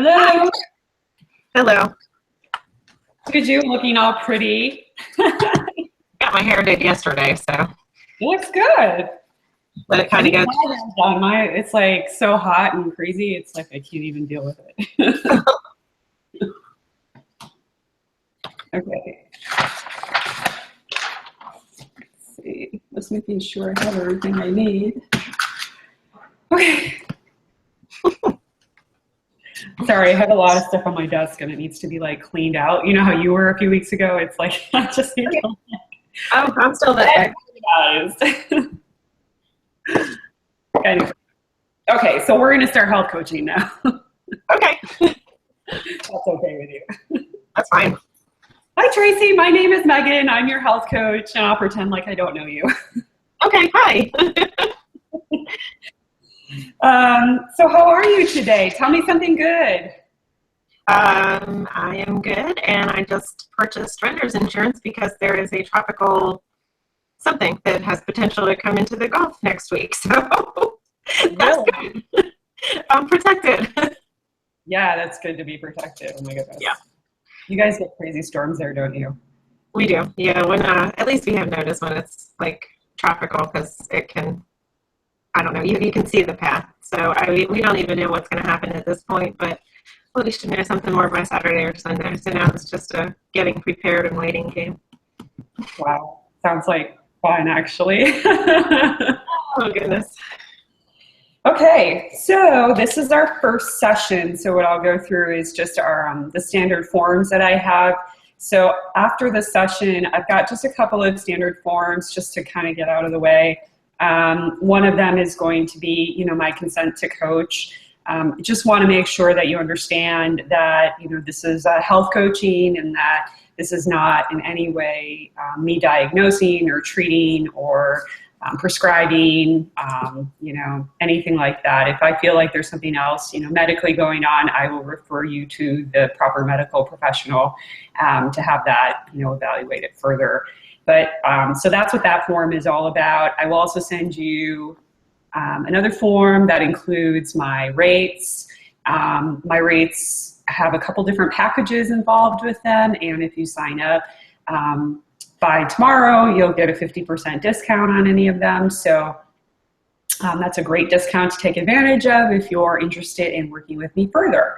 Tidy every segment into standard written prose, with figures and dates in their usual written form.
Hello. Hello. Look at you looking all pretty. Got my hair did yesterday, so It looks good. let it kind of go. It's like so hot and crazy. It's like I can't even deal with it. Okay. Let's see. Just making sure I have everything I need. Okay. Sorry, I have a lot of stuff on my desk and it needs to be like cleaned out. You know how you were a few weeks ago? It's like I just need to. Oh, I'm still there. Anyway. Okay, so we're going to start health coaching now. Okay. That's okay with you. That's fine. Hi, Tracy. My name is Megan. I'm your health coach, and I'll pretend like I don't know you. Okay, hi. So how are you today? Tell me something good. I am good, and I just purchased renter's insurance because there is a tropical something that has potential to come into the Gulf next week. So that's good. I'm protected. Yeah, that's good to be protected. Oh my goodness. Yeah. You guys get crazy storms there, don't you? We do. Yeah, when at least we have notice when it's like tropical because it can, I don't know, you can see the path. So we don't even know what's going to happen at this point, but at least you know something more by Saturday or Sunday. So now it's just a getting prepared and waiting game. Wow. Sounds like fun, actually. Oh, goodness. Okay, so this is our first session. So what I'll go through is just our the standard forms that I have. So after the session, I've got just a couple of standard forms just to kind of get out of the way. One of them is going to be, my consent to coach. Just want to make sure that you understand that, this is health coaching and that this is not in any way me diagnosing or treating or prescribing, anything like that. If I feel like there's something else, medically going on, I will refer you to the proper medical professional to have that, evaluated further. But so that's what that form is all about. I will also send you another form that includes my rates. My rates have a couple different packages involved with them, and if you sign up by tomorrow, you'll get a 50% discount on any of them. So that's a great discount to take advantage of if you're interested in working with me further.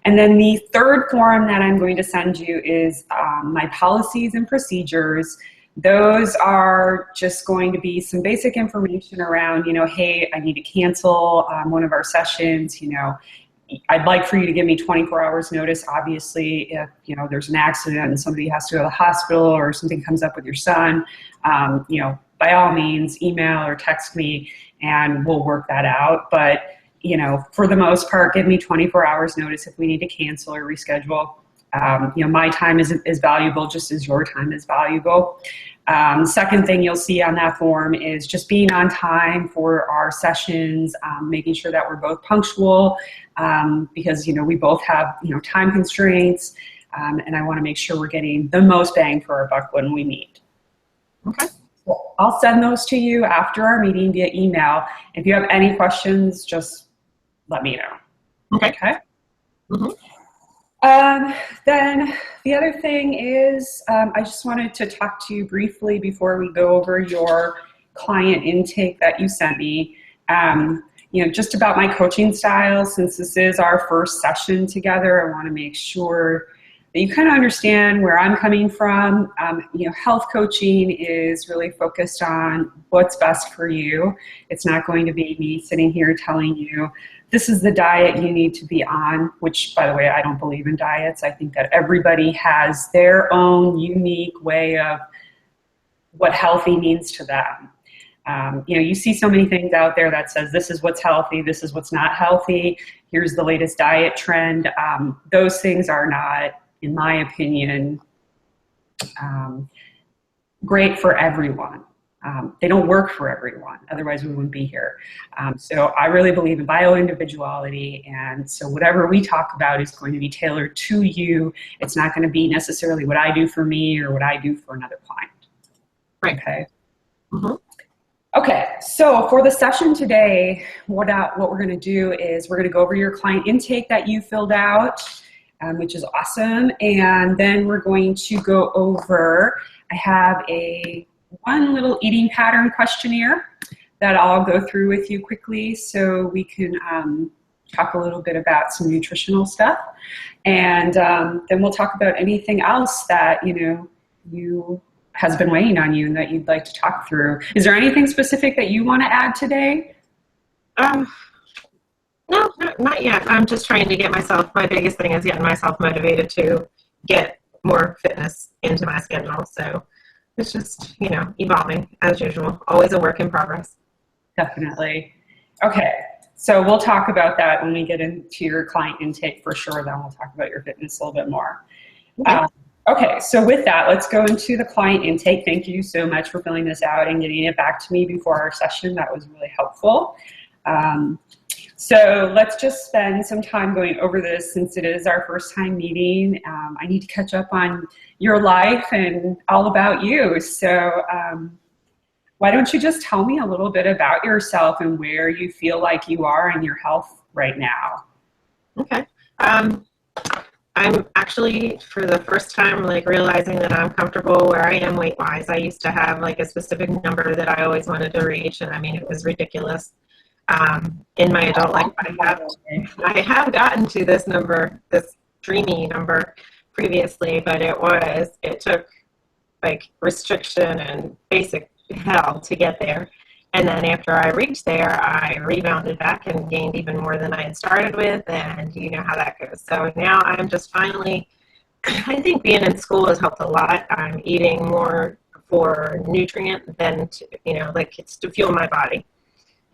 And then the third form that I'm going to send you is my policies and procedures. Those are just going to be some basic information around, hey, I need to cancel one of our sessions, I'd like for you to give me 24 hours notice. Obviously, if there's an accident and somebody has to go to the hospital or something comes up with your son, by all means, email or text me and we'll work that out. But for the most part, give me 24 hours notice if we need to cancel or reschedule. My time is valuable just as your time is valuable. Second thing you'll see on that form is just being on time for our sessions, making sure that we're both punctual because, we both have, time constraints, and I want to make sure we're getting the most bang for our buck when we meet. Okay. So I'll send those to you after our meeting via email. If you have any questions, just let me know. Okay. Okay? Mm-hmm. Then the other thing is I just wanted to talk to you briefly before we go over your client intake that you sent me, just about my coaching style. Since this is our first session together, I want to make sure that you kind of understand where I'm coming from. Health coaching is really focused on what's best for you. It's not going to be me sitting here telling you, this is the diet you need to be on, which, by the way, I don't believe in diets. I think that everybody has their own unique way of what healthy means to them. You see so many things out there that says this is what's healthy, this is what's not healthy, here's the latest diet trend. Those things are not, in my opinion, great for everyone. They don't work for everyone, otherwise we wouldn't be here. So I really believe in bio-individuality, and so whatever we talk about is going to be tailored to you. It's not going to be necessarily what I do for me or what I do for another client. Right. Okay. Mm-hmm. Okay, so for the session today, what we're going to do is we're going to go over your client intake that you filled out, which is awesome, and then we're going to go over, I have one little eating pattern questionnaire that I'll go through with you quickly so we can talk a little bit about some nutritional stuff, and then we'll talk about anything else that you has been weighing on you and that you'd like to talk through. Is there anything specific that you want to add today? No, not yet. I'm just trying to get my biggest thing is getting myself motivated to get more fitness into my schedule. So it's just, evolving as usual, always a work in progress. Definitely. Okay. So we'll talk about that when we get into your client intake for sure. Then we'll talk about your fitness a little bit more. Okay. Okay, so with that, let's go into the client intake. Thank you so much for filling this out and getting it back to me before our session. That was really helpful. So let's just spend some time going over this since it is our first time meeting. I need to catch up on your life and all about you. So why don't you just tell me a little bit about yourself and where you feel like you are in your health right now? Okay. I'm actually, for the first time, realizing that I'm comfortable where I am weight-wise. I used to have a specific number that I always wanted to reach, and it was ridiculous. In my adult life, I have gotten to this number, this dreamy number previously, but it took restriction and basic hell to get there. And then after I reached there, I rebounded back and gained even more than I had started with, and you know how that goes. So now I'm just finally, I think being in school has helped a lot. I'm eating more for nutrient than, it's to fuel my body.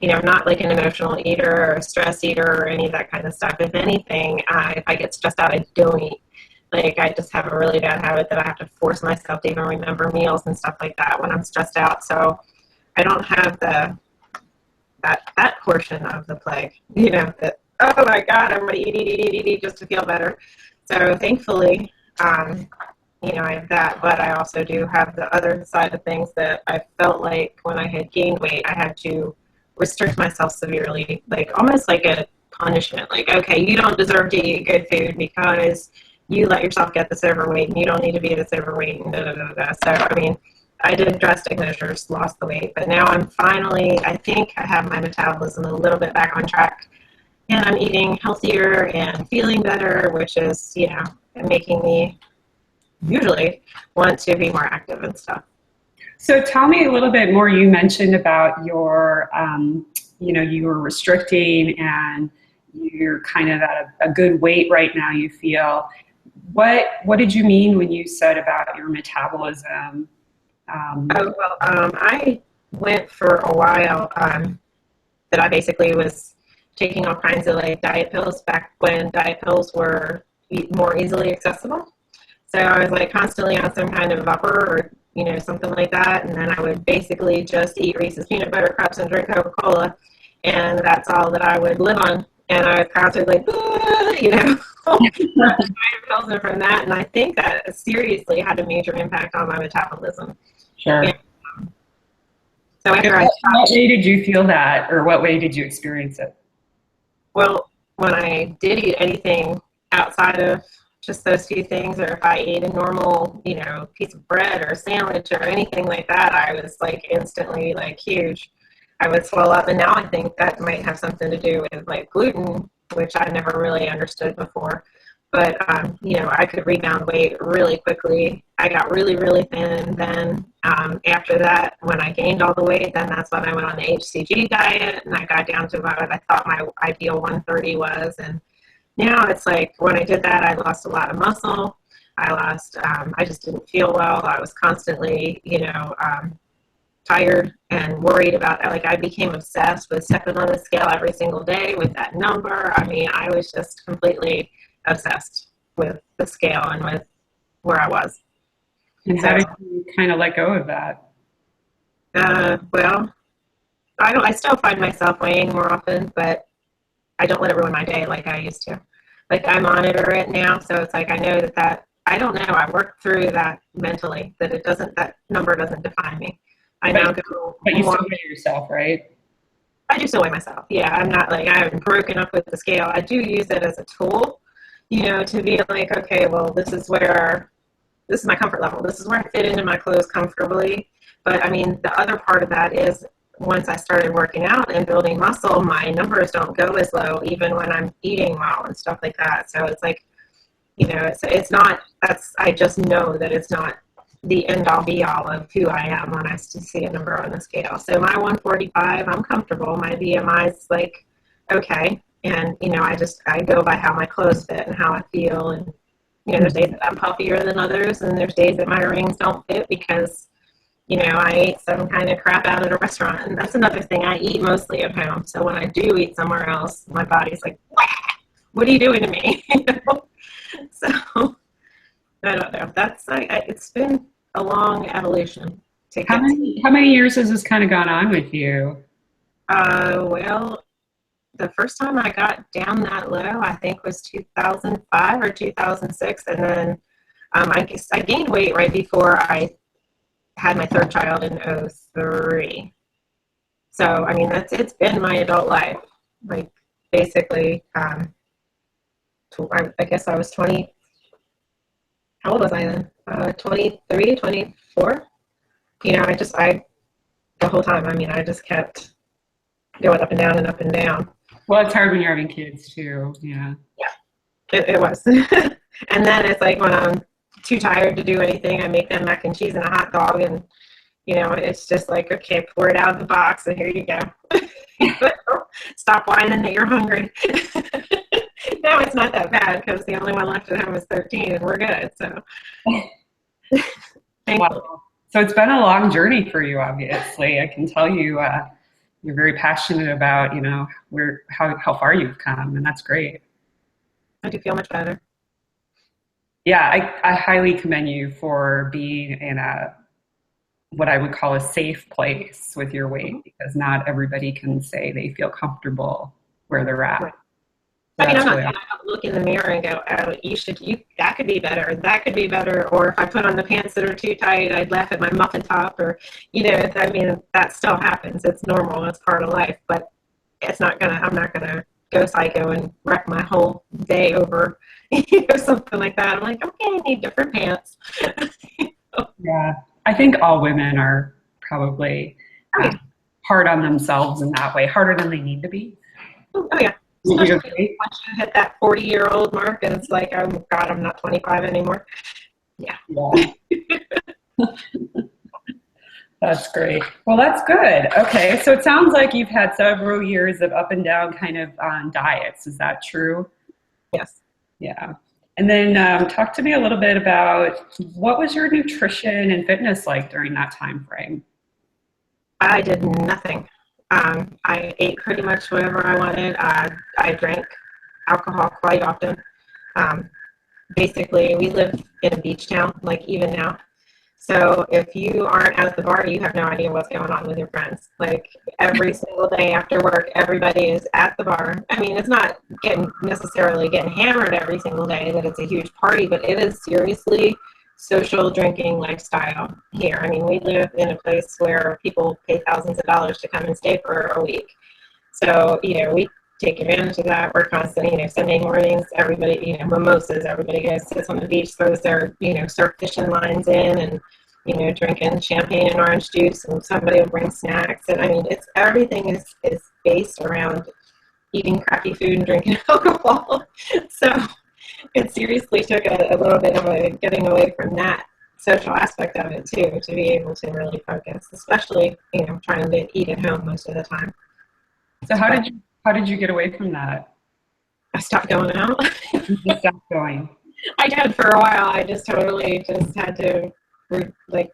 I'm not an emotional eater or a stress eater or any of that kind of stuff. If anything, if I get stressed out, I don't eat. I just have a really bad habit that I have to force myself to even remember meals and stuff like that when I'm stressed out. So I don't have that portion of the plague, that, oh my God, I'm going to eat just to feel better. So thankfully, I have that, but I also do have the other side of things that I felt like when I had gained weight, I had to restrict myself severely, almost like a punishment. Okay, you don't deserve to eat good food because you let yourself get this overweight and you don't need to be this overweight and da da da da. So, I did drastic measures, lost the weight, but now I'm finally, I think I have my metabolism a little bit back on track, and I'm eating healthier and feeling better, which is, making me usually want to be more active and stuff. So tell me a little bit more. You mentioned about your, you were restricting and you're kind of at a good weight right now, you feel. What did you mean when you said about your metabolism? I went for a while that I basically was taking all kinds of diet pills back when diet pills were more easily accessible. So I was constantly on some kind of upper or something like that, and then I would basically just eat Reese's peanut butter cups and drink Coca-Cola, and that's all that I would live on. And I was constantly pills and from that, and I think that seriously had a major impact on my metabolism. Sure. And, so after what way did you feel that, or what way did you experience it? Well, when I did eat anything outside of just those few things, or if I ate a normal, piece of bread or a sandwich or anything like that, I was instantly huge. I would swell up, and now I think that might have something to do with gluten, which I never really understood before. But, I could rebound weight really quickly. I got really, really thin. Then after that, when I gained all the weight, then that's when I went on the HCG diet, and I got down to about what I thought my ideal 130 was. And now it's when I did that, I lost a lot of muscle. I just didn't feel well. I was constantly, tired and worried about that. I became obsessed with stepping on the scale every single day with that number. I was just completely obsessed with the scale and with where I was. And how did you kind of let go of that? Well, I still find myself weighing more often, but I don't let it ruin my day like I used to. I monitor it now, so it's I know that I don't know. I work through that mentally, that that number doesn't define me. I now go But you more. still weigh yourself, right? I do still weigh myself. Yeah, I'm not like, I haven't broken up with the scale. I do use it as a tool, to be like, okay, well, this is my comfort level. This is where I fit into my clothes comfortably. But I mean, the other part of that is once I started working out and building muscle, my numbers don't go as low, even when I'm eating well and stuff like that. So it's like, it's not, I just know that it's not the end all be all of who I am when I see a number on the scale. So my 145, I'm comfortable. My BMI is like, okay. And, I go by how my clothes fit and how I feel. And, there's days that I'm puffier than others, and there's days that my rings don't fit because, I ate some kind of crap out at a restaurant. And that's another thing. I eat mostly at home. So when I do eat somewhere else, my body's like, what are you doing to me? So I don't know. That's it's been a long evolution. How many years has this kind of gone on with you? Well, the first time I got down that low, I think was 2005 or 2006, and then I guess I gained weight right before I had my third child in '03. So I mean, it's been my adult life, like basically. I guess I was 20. How old was I then? 23, 24. The whole time, I mean, I just kept going up and down and up and down. Well, it's hard when you're having kids too. Yeah. Yeah, it was. And then it's like when I'm too tired to do anything, I make them mac and cheese and a hot dog, and it's just like, okay, pour it out of the box and here you go. Stop whining that you're hungry. Now it's not that bad because the only one left at home is 13 and we're good. So, wow. So it's been a long journey for you, obviously. I can tell you, you're very passionate about, how far you've come, and that's great. I do feel much better. Yeah, I highly commend you for being in what I would call a safe place with your weight, because not everybody can say they feel comfortable where they're at. Right. I mean, I'm not going to look in the mirror and go, oh, that could be better. Or if I put on the pants that are too tight, I'd laugh at my muffin top, or, that still happens. It's normal. It's part of life, but I'm not going to go psycho and wreck my whole day over, something like that. I'm like, okay, I need different pants. Yeah. I think all women are probably hard on themselves in that way, harder than they need to be. Oh yeah. Especially once you hit that 40-year-old mark and it's like, oh God, I'm not 25 anymore. Yeah. That's great. Well, that's good. Okay. So it sounds like you've had several years of up and down kind of diets. Is that true? Yes. Yeah. And then talk to me a little bit about what was your nutrition and fitness like during that time frame? I did nothing. I ate pretty much whatever I wanted. I drank alcohol quite often. Basically, we live in a beach town, like even now. So if you aren't at the bar, you have no idea what's going on with your friends. Like every single day after work, everybody is at the bar. I mean, it's not necessarily getting hammered every single day that it's a huge party, but it is seriously social drinking lifestyle here. I mean, we live in a place where people pay thousands of dollars to come and stay for a week. So, we take advantage of that. We're constantly, Sunday mornings, everybody, mimosas, everybody goes, sits on the beach, throws their, surf fishing lines in and, drinking champagne and orange juice, and somebody will bring snacks. And I mean, everything is based around eating crappy food and drinking alcohol. So it seriously took a little bit of a getting away from that social aspect of it too, to be able to really focus, especially, trying to eat at home most of the time. So how did you get away from that? I stopped going out. You just stopped going. I did for a while. I just totally just had to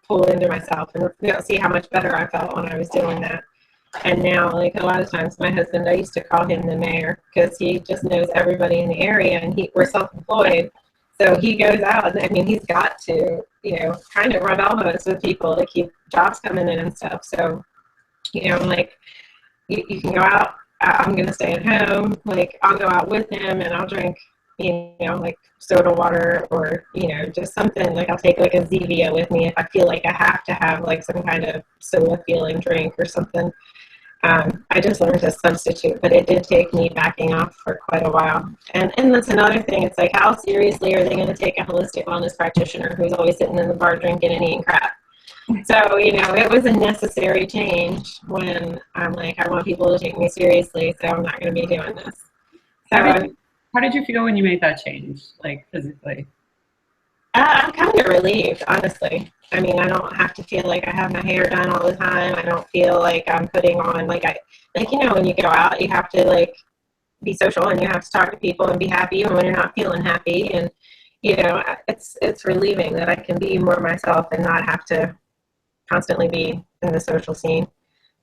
pull into myself and see how much better I felt when I was doing that. And now, a lot of times, my husband, I used to call him the mayor because he just knows everybody in the area, and we're self-employed. So he goes out, and I mean, he's got to, kind of rub elbows with people to keep jobs coming in and stuff. So, I'm like, you can go out. I'm going to stay at home. I'll go out with him and I'll drink like soda water or, just something like I'll take like a Zevia with me if I feel like I have to have like some kind of soda feeling drink or something. I just learned to substitute, but it did take me backing off for quite a while. And that's another thing. It's like, how seriously are they going to take a holistic wellness practitioner who's always sitting in the bar drinking and eating crap? So, it was a necessary change when I'm like, I want people to take me seriously, so I'm not going to be doing this. So, how did you feel when you made that change, like physically? I'm kind of relieved, honestly. I mean, I don't have to feel like I have my hair done all the time. I don't feel like I'm putting on, when you go out, you have to, like, be social and you have to talk to people and be happy even when you're not feeling happy. And, it's relieving that I can be more myself and not have to constantly be in the social scene.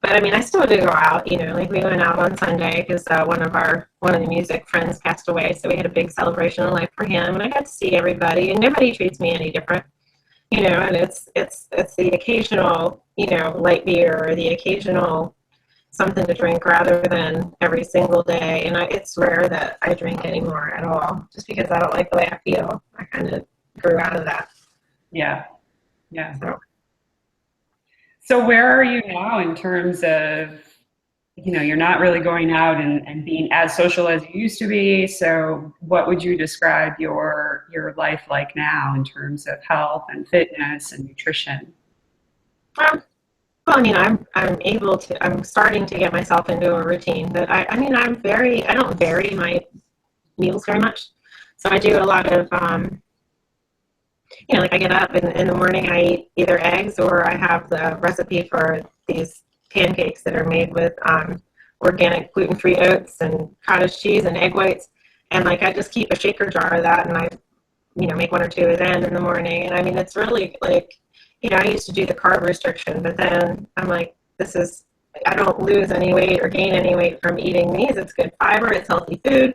But I mean, I still do go out, like we went out on Sunday because one of the music friends passed away. So we had a big celebration of life for him, and I got to see everybody, and nobody treats me any different, and it's the occasional, light beer or the occasional something to drink rather than every single day. And it's rare that I drink anymore at all, just because I don't like the way I feel. I kind of grew out of that. Yeah. So where are you now in terms of, you're not really going out and being as social as you used to be. So what would you describe your life like now in terms of health and fitness and nutrition? Well, I mean, I'm starting to get myself into a routine that I don't vary my meals very much. So I do a lot of, like I get up in the morning, I eat either eggs or I have the recipe for these pancakes that are made with organic gluten-free oats and cottage cheese and egg whites. And like, I just keep a shaker jar of that and I, make one or two of them in the morning. And I mean, it's really like, I used to do the carb restriction, but then I'm like, I don't lose any weight or gain any weight from eating these. It's good fiber, it's healthy food.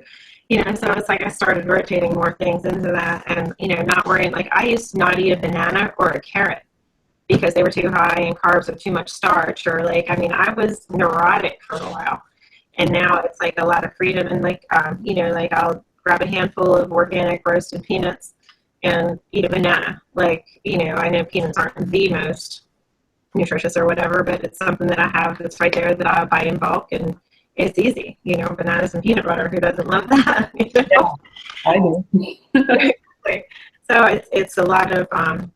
So it's like I started rotating more things into that and, not worrying. Like I used to not eat a banana or a carrot because they were too high in carbs or too much starch or I was neurotic for a while. And now it's like a lot of freedom and like I'll grab a handful of organic roasted peanuts and eat a banana. Like, I know peanuts aren't the most nutritious or whatever, but it's something that I have that's right there that I buy in bulk and it's easy, bananas and peanut butter. Who doesn't love that? Yeah, I do. So it's a lot of, I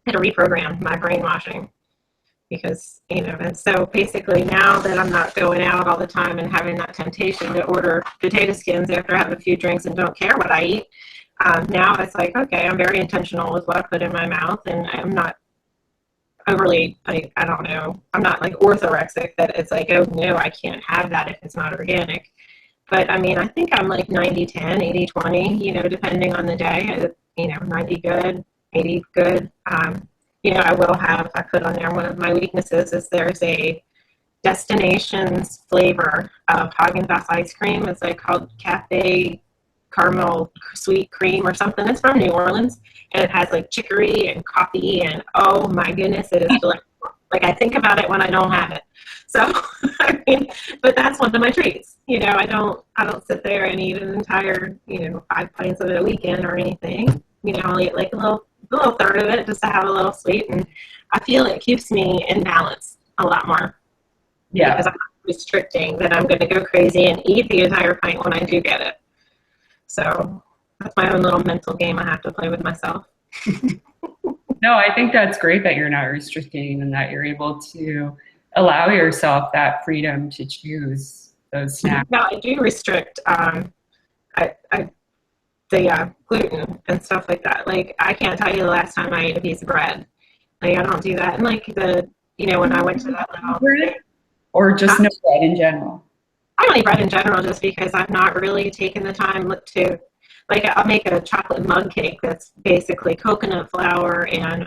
had to reprogram my brainwashing because, and so basically now that I'm not going out all the time and having that temptation to order potato skins after I have a few drinks and don't care what I eat, now it's like, okay, I'm very intentional with what I put in my mouth and I'm not overly, I don't know, I'm not like orthorexic that it's like, oh no, I can't have that if it's not organic. But I mean, I think I'm like 90-10, 80-20, depending on the day, 90 good, 80 good. I put on there one of my weaknesses is there's a Destinations flavor of Haagen-Dazs ice cream. It's like called Cafe Caramel Sweet Cream or something. It's from New Orleans and it has like chicory and coffee and oh my goodness, it is delightful. Like I think about it when I don't have it. So I mean, but that's one of my treats. I don't sit there and eat an entire 5 pints of it a weekend or anything. I'll eat like a little third of it just to have a little sweet, and I feel it keeps me in balance a lot more. Yeah, because I'm not restricting that I'm going to go crazy and eat the entire pint when I do get it. So that's my own little mental game I have to play with myself. No, I think that's great that you're not restricting and that you're able to allow yourself that freedom to choose those snacks. Now, I do restrict the gluten and stuff like that. Like, I can't tell you the last time I ate a piece of bread. Like, I don't do that. And like when I went to that level. Or just no bread in general? I don't eat bread in general just because I've not really taken the time to, like, I'll make a chocolate mug cake that's basically coconut flour and,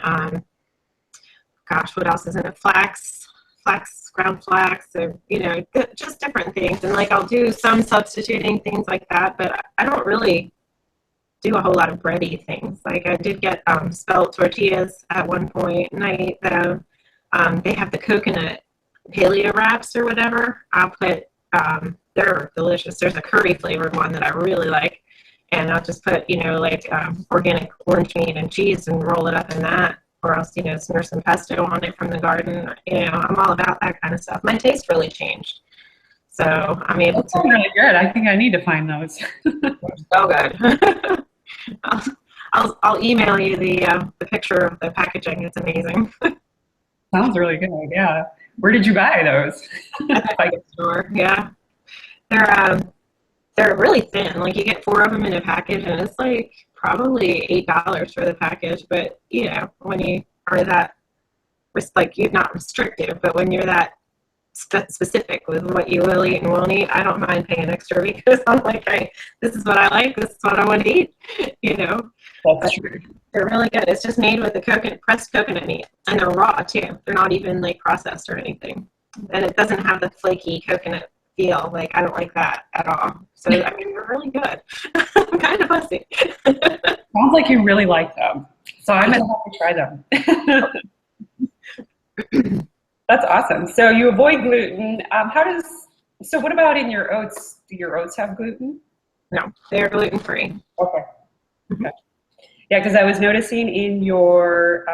what else is in it? Ground flax, or, just different things. And, like, I'll do some substituting, things like that, but I don't really do a whole lot of bready things. Like, I did get spelt tortillas at one point, and I ate them. They have the coconut paleo wraps or whatever. I'll put, they're delicious. There's a curry flavored one that I really like. and I'll just put, like organic orange meat and cheese and roll it up in that, or else, smear some pesto on it from the garden. I'm all about that kind of stuff. My taste really changed. So I'm able That's really good. I think I need to find those. So good. I'll email you the picture of the packaging. It's amazing. Sounds really good. Yeah. Where did you buy those? At the package store. Yeah, they're really thin. Like you get 4 of them in a package, and it's like probably $8 for the package. But when you are that, like you're not restrictive, but when you're that specific with what you will eat and won't eat, I don't mind paying extra because I'm like, hey, this is what I like. This is what I want to eat. That's true. They're really good. It's just made with the pressed coconut meat, and they're raw too. They're not even like processed or anything, and it doesn't have the flaky coconut feel. Like I don't like that at all. So I mean, they're really good. I'm kind of fussy. Sounds like you really like them. So I'm gonna have to try them. That's awesome. So you avoid gluten. So what about in your oats? Do your oats have gluten? No, they're gluten free. Okay. Yeah, because I was noticing in your,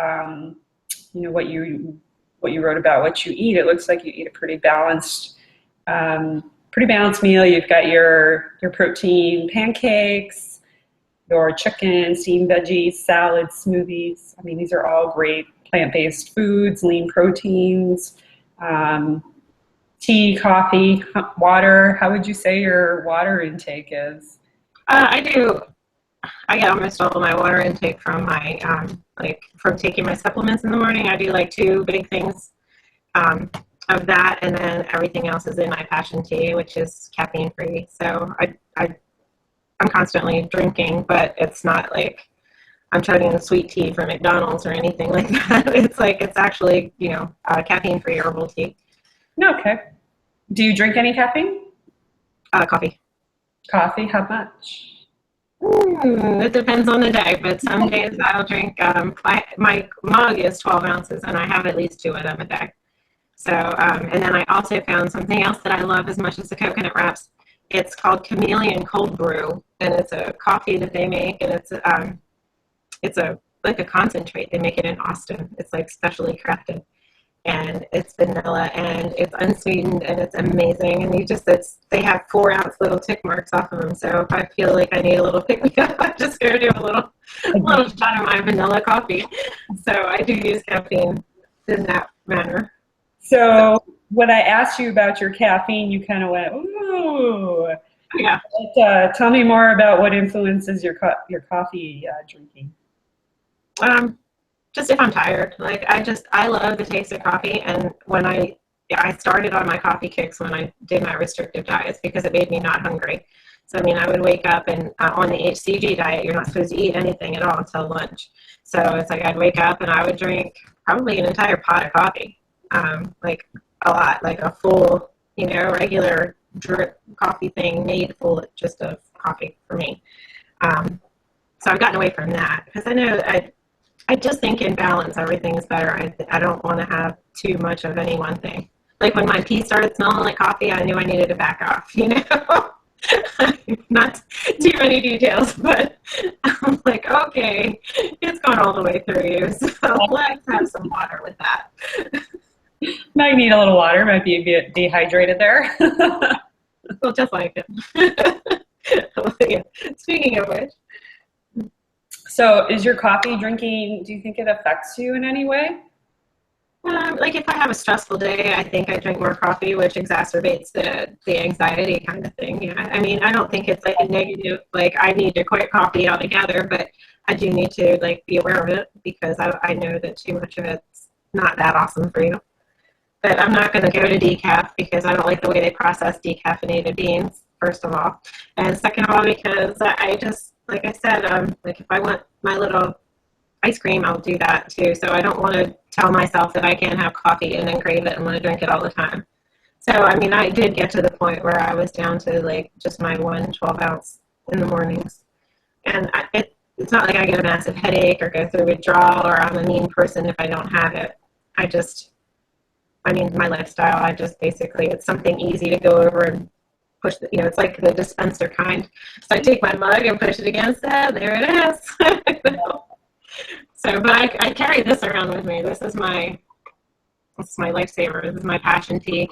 what you wrote about what you eat. It looks like you eat a pretty balanced meal. You've got your protein pancakes, your chicken, steamed veggies, salads, smoothies. I mean, these are all great plant-based foods, lean proteins, tea, coffee, water. How would you say your water intake is? I get almost all of my water intake from my from taking my supplements in the morning. I do like 2 big things of that, and then everything else is in my passion tea, which is caffeine free. So I'm constantly drinking, but it's not like I'm chugging a sweet tea from McDonald's or anything like that. It's actually caffeine free herbal tea. Okay. Do you drink any caffeine? Coffee. Coffee? How much? It depends on the day, but some days I'll drink. My mug is 12 ounces, and I have at least 2 of them a day. So, and then I also found something else that I love as much as the coconut wraps. It's called Chameleon Cold Brew, and it's a coffee that they make, and it's like a concentrate. They make it in Austin. It's like specially crafted, and it's vanilla, and it's unsweetened, and it's amazing. And they have 4-ounce little tick marks off of them. So if I feel like I need a little pick me up, I just go do a little shot of my vanilla coffee. So I do use caffeine in that manner. So when I asked you about your caffeine, you kind of went, ooh. Yeah. But, tell me more about what influences your coffee drinking. Just if I'm tired. Like I love the taste of coffee, and when I started on my coffee kicks when I did my restrictive diets because it made me not hungry. So I mean, I would wake up and on the HCG diet, you're not supposed to eat anything at all until lunch. So it's like I'd wake up and I would drink probably an entire pot of coffee, like a lot, like a full, regular drip coffee thing made full just of coffee for me. So I've gotten away from that because I know I just think in balance, everything is better. I don't want to have too much of any one thing. Like when my pee started smelling like coffee, I knew I needed to back off, Not too many details, but I'm like, okay, it's gone all the way through you. So let's have some water with that. Might need a little water. Might be a bit dehydrated there. Well, just like it. Yeah. Speaking of which. So is your coffee drinking, do you think it affects you in any way? Like if I have a stressful day, I think I drink more coffee, which exacerbates the anxiety kind of thing. Yeah. I mean, I don't think it's like a negative, like I need to quit coffee altogether, but I do need to like be aware of it because I know that too much of it's not that awesome for you. But I'm not going to go to decaf because I don't like the way they process decaffeinated beans, first of all. And second of all, because I just, like I said, like if I want my little ice cream, I'll do that too. So I don't want to tell myself that I can't have coffee and then crave it and want to drink it all the time. So, I mean, I did get to the point where I was down to like just my 12 ounce in the mornings. And it's not like I get a massive headache or go through withdrawal or I'm a mean person if I don't have it. My lifestyle, I just basically, it's something easy to go over and push the, it's like the dispenser kind. So I take my mug and push it against that. There it is. So, but I carry this around with me. This is my lifesaver. This is my passion tea.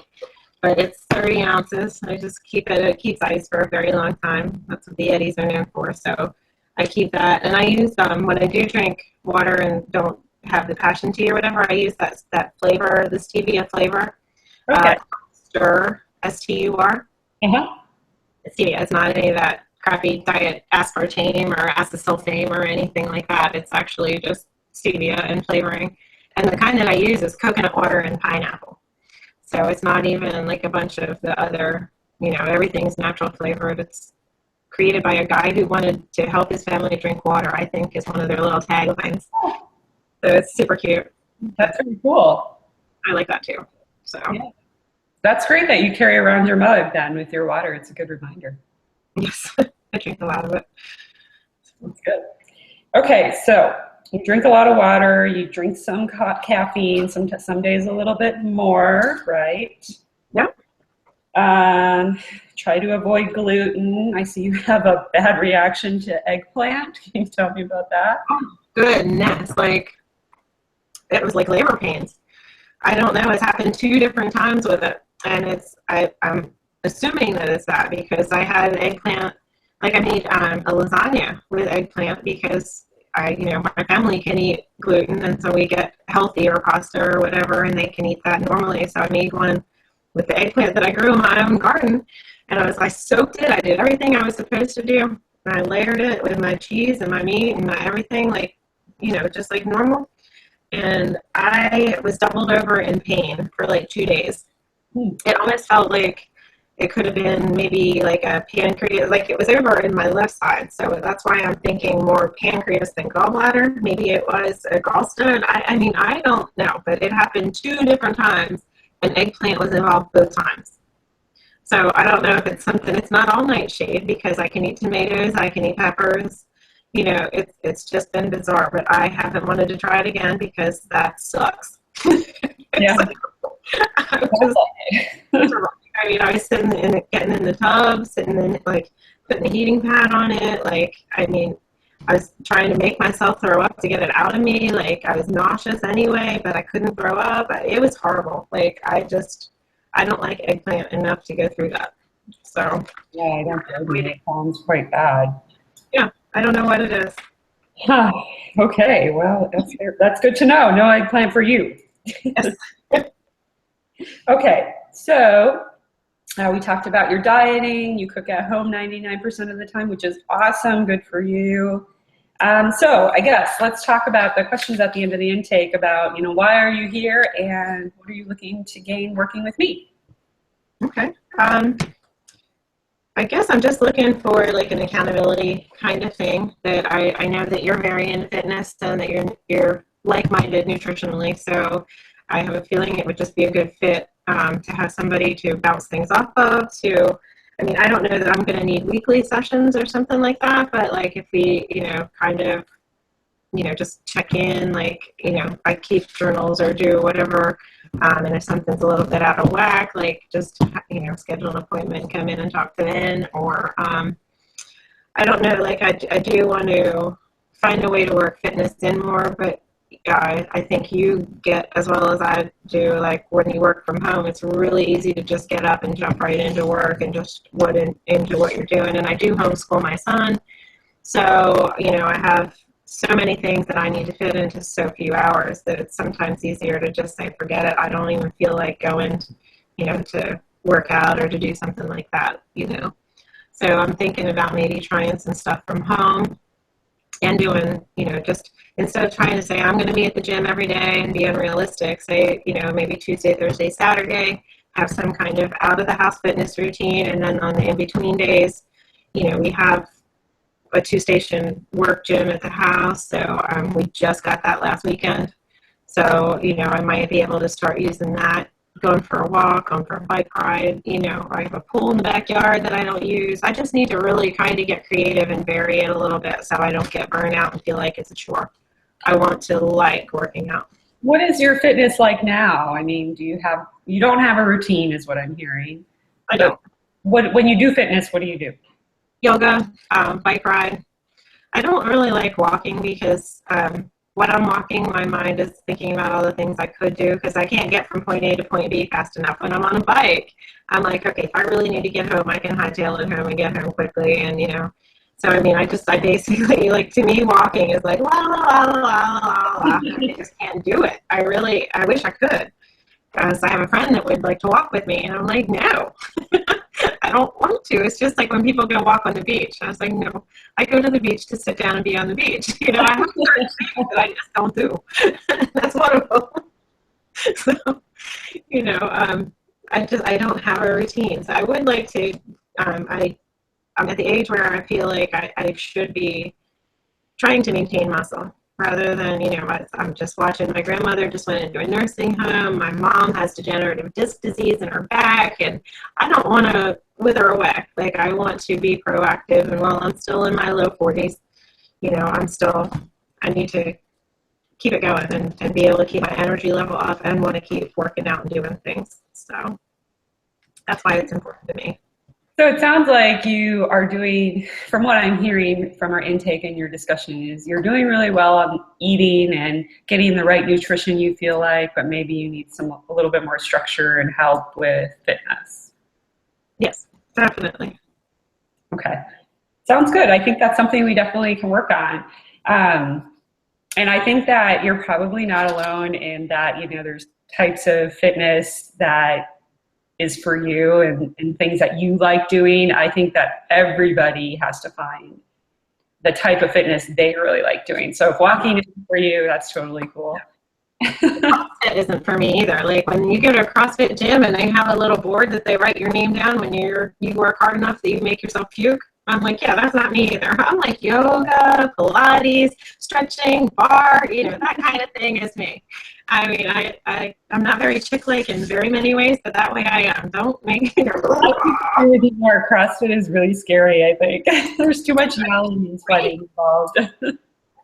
But it's 30 ounces. I just keep it. It keeps ice for a very long time. That's what the Yetis are known for. So I keep that. And I use, when I do drink water and don't have the passion tea or whatever, I use that flavor, the stevia flavor. Okay. Stur, S-T-U-R. Uh-huh. Stevia. It's not any of that crappy diet aspartame or acesulfame or anything like that. It's actually just stevia and flavoring. And the kind that I use is coconut water and pineapple. So it's not even like a bunch of the other, everything's natural flavored. It's created by a guy who wanted to help his family drink water, I think is one of their little taglines. So it's super cute. That's pretty cool. I like that too. So yeah. That's great that you carry around your mug then with your water. It's a good reminder. Yes, I drink a lot of it. That's good. Okay, so you drink a lot of water, you drink some caffeine, some days a little bit more, right? Yep. Try to avoid gluten. I see you have a bad reaction to eggplant. Can you tell me about that? Oh, goodness. It was like labor pains. I don't know. It's happened 2 different times with it. And I'm assuming that it's that because I had eggplant, I made a lasagna with eggplant because my family can eat gluten, and so we get healthier pasta or whatever, and they can eat that normally. So I made one with the eggplant that I grew in my own garden, and I soaked it. I did everything I was supposed to do, and I layered it with my cheese and my meat and my everything, just like normal. And I was doubled over in pain for 2 days. It almost felt like it could have been maybe like a pancreas, it was over in my left side. So that's why I'm thinking more pancreas than gallbladder. Maybe it was a gallstone. I don't know, but it happened 2 different times and eggplant was involved both times. So I don't know if it's something, it's not all nightshade because I can eat tomatoes, I can eat peppers. It's just been bizarre, but I haven't wanted to try it again because that sucks. Yeah. I was sitting in getting in the tub, sitting in putting the heating pad on it. I was trying to make myself throw up to get it out of me. I was nauseous anyway, but I couldn't throw up. It was horrible. I don't like eggplant enough to go through that. So yeah, I don't know. It sounds quite bad. Yeah, I don't know what it is. Okay, well, that's good to know. No eggplant for you. Yes. Okay, so we talked about your dieting. You cook at home 99% of the time, which is awesome. Good for you. So I guess let's talk about the questions at the end of the intake about, why are you here and what are you looking to gain working with me? Okay. I guess I'm just looking for an accountability kind of thing that I know that you're very into fitness and that you're like-minded nutritionally. So I have a feeling it would just be a good fit to have somebody to bounce things off of. I don't know that I'm going to need weekly sessions or something like that, but if we, just check in, I keep journals or do whatever. And if something's a little bit out of whack, just, schedule an appointment, come in and talk to them. Or I don't know, I do want to find a way to work fitness in more, but I think you get as well as I do, when you work from home, it's really easy to just get up and jump right into work and just into what you're doing. And I do homeschool my son. So, I have so many things that I need to fit into so few hours that it's sometimes easier to just say, forget it. I don't even feel like going, to work out or to do something like that, So I'm thinking about maybe trying some stuff from home and doing, just instead of trying to say, I'm going to be at the gym every day and be unrealistic, say, maybe Tuesday, Thursday, Saturday, have some kind of out of the house fitness routine. And then on the in-between days, we have a 2-station work gym at the house. So we just got that last weekend. So, I might be able to start using that, going for a walk, going for a bike ride. I have a pool in the backyard that I don't use. I just need to really kind of get creative and vary it a little bit so I don't get burned out and feel like it's a chore. I want to like working out. What is your fitness like now? You don't have a routine is what I'm hearing. I don't. when you do fitness, what do you do? Yoga, bike ride. I don't really like walking because when I'm walking, my mind is thinking about all the things I could do because I can't get from point A to point B fast enough. When I'm on a bike, I'm like, okay, if I really need to get home, I can hightail it home and get home quickly. And, so I mean, I basically, like, to me, walking is like, la, la, la, la, la, la. I just can't do it. I wish I could. Because I have a friend that would like to walk with me, and I'm like, no, I don't want to. It's just like when people go walk on the beach. I was like, no, I go to the beach to sit down and be on the beach. I have certain things that I just don't do. That's one of them. So, I don't have a routine. So I would like to. I'm at the age where I feel like I should be trying to maintain muscle. Rather than, I'm just watching my grandmother just went into a nursing home. My mom has degenerative disc disease in her back, and I don't want to wither away. Like, I want to be proactive, and while I'm still in my low 40s, I need to keep it going and be able to keep my energy level up and want to keep working out and doing things. So that's why it's important to me. So it sounds like you are doing, from what I'm hearing from our intake and your discussion, is you're doing really well on eating and getting the right nutrition you feel like, but maybe you need a little bit more structure and help with fitness. Yes, definitely. Okay. Sounds good. I think that's something we definitely can work on. And I think that you're probably not alone in that, there's types of fitness that is for you and things that you like doing. I think that everybody has to find the type of fitness they really like doing. So if walking isn't for you, that's totally cool. CrossFit isn't for me either. Like, when you go to a CrossFit gym and they have a little board that they write your name down when you work hard enough that you make yourself puke, I'm like, yeah, that's not me either. I'm like, yoga, Pilates, stretching, bar, that kind of thing is me. I mean, I'm not very chick-like in very many ways, but that way I am. Don't make me more. CrossFit is really scary, I think. There's too much yelling and sweating involved. It's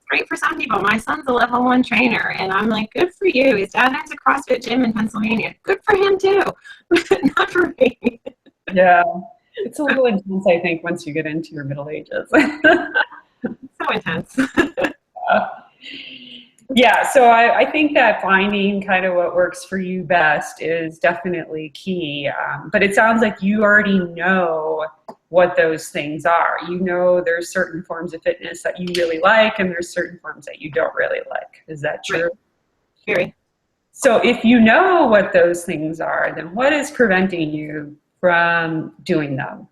great for some people. My son's a level 1 trainer, and I'm like, good for you. His dad has a CrossFit gym in Pennsylvania. Good for him, too. Not for me. Yeah. It's a little intense, I think, once you get into your middle ages. So intense. Yeah, so I think that finding kind of what works for you best is definitely key. But it sounds like you already know what those things are. There's certain forms of fitness that you really like, and there's certain forms that you don't really like. Is that true? Right. Very. So if you know what those things are, then what is preventing you from doing them?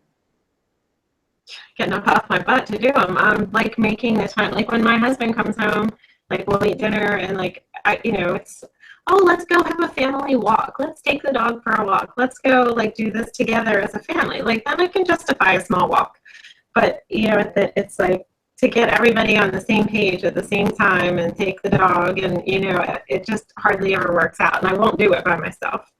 Getting up off my butt to do them. I'm like making the time. Like, when my husband comes home, like, we'll eat dinner, and like, it's, oh, let's go have a family walk. Let's take the dog for a walk. Let's go, like, do this together as a family. Like, then I can justify a small walk. But, it's like to get everybody on the same page at the same time and take the dog, and, it just hardly ever works out. And I won't do it by myself.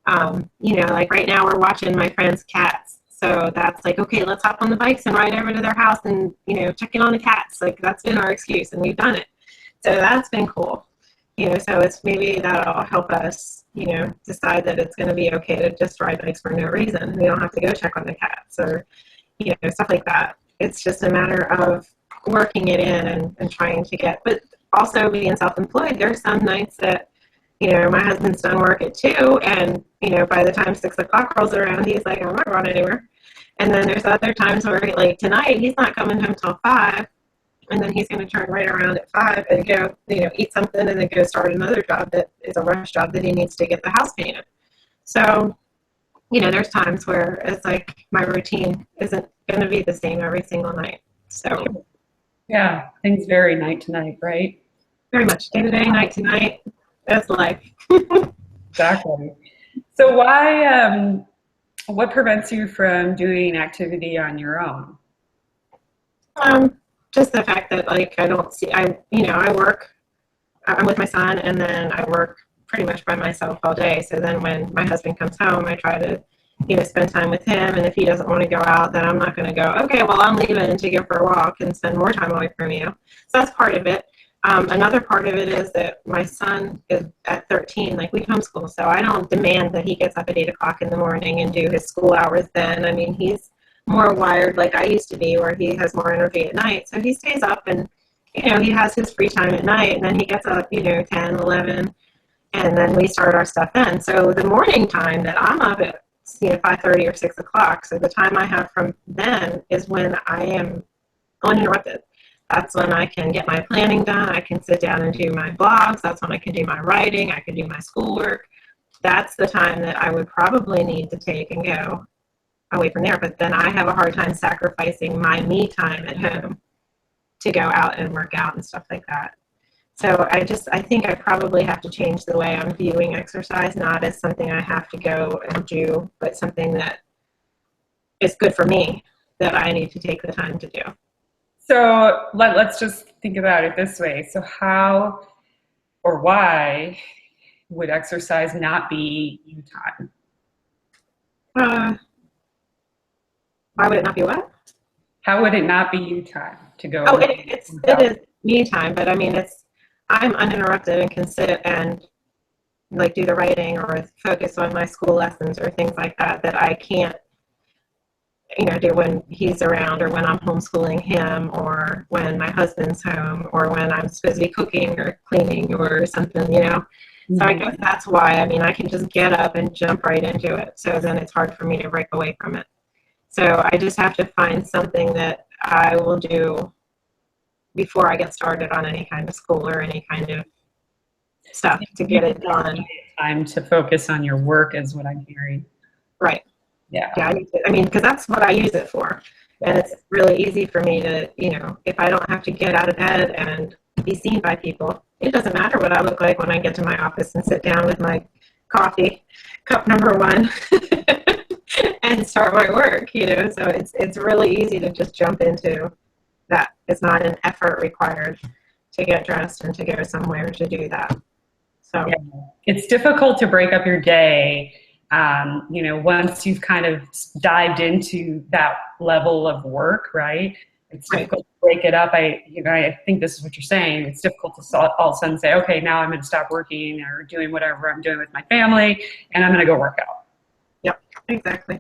Like right now we're watching my friend's cats. So that's like, okay, let's hop on the bikes and ride over to their house and, check in on the cats. Like, that's been our excuse, and we've done it. So that's been cool. So it's maybe that'll help us, decide that it's going to be okay to just ride bikes for no reason. We don't have to go check on the cats or, stuff like that. It's just a matter of working it in and trying to get, but also being self-employed, there's some nights that, my husband's done work at 2, and, by the time 6 o'clock rolls around, he's like, I'm not going anywhere. And then there's other times where, like, tonight, he's not coming home till 5, and then he's going to turn right around at 5 and go, eat something and then go start another job that is a rush job that he needs to get the house painted. So, there's times where it's like my routine isn't going to be the same every single night. So, yeah, things vary night to night, right? Very much day to day, night to night. That's life. Exactly. So what prevents you from doing activity on your own? Just the fact that, like, I work, I'm with my son, and then I work pretty much by myself all day. So then when my husband comes home, I try to, spend time with him. And if he doesn't want to go out, then I'm not going to go, okay, well, I'm leaving to go for a walk and spend more time away from you. So that's part of it. Another part of it is that my son is at 13, like we homeschool, so I don't demand that he gets up at 8 o'clock in the morning and do his school hours then. I mean, he's more wired like I used to be, where he has more energy at night. So he stays up and, he has his free time at night, and then he gets up, 10, 11, and then we start our stuff then. So the morning time that I'm up at, 5:30 or 6 o'clock, so the time I have from then is when I am uninterrupted. That's when I can get my planning done. I can sit down and do my blogs. That's when I can do my writing. I can do my schoolwork. That's the time that I would probably need to take and go away from there. But then I have a hard time sacrificing my me time at home to go out and work out and stuff like that. So I think I probably have to change the way I'm viewing exercise, not as something I have to go and do, but something that is good for me that I need to take the time to do. So let's just think about it this way. So how or why would exercise not be you time? Why would it not be what? How would it not be you time to go? Oh, it is me time, but I mean, I'm uninterrupted and can sit and like do the writing or focus on my school lessons or things like that I can't do when he's around, or when I'm homeschooling him, or when my husband's home, or when I'm supposed to be cooking or cleaning or something, Mm-hmm. So I guess that's why, I can just get up and jump right into it. So then it's hard for me to break away from it. So I just have to find something that I will do before I get started on any kind of school or any kind of stuff to get it done. Time to focus on your work is what I'm hearing. Right. Yeah. Yeah, because that's what I use it for. And it's really easy for me to, if I don't have to get out of bed and be seen by people, it doesn't matter what I look like when I get to my office and sit down with my coffee, cup number 1, and start my work, So it's really easy to just jump into that. It's not an effort required to get dressed and to go somewhere to do that. So yeah. It's difficult to break up your day. Once you've kind of dived into that level of work, right? It's difficult to break it up. I think this is what you're saying. It's difficult to all of a sudden say, okay, now I'm going to stop working or doing whatever I'm doing with my family, and I'm going to go work out. Yep, exactly.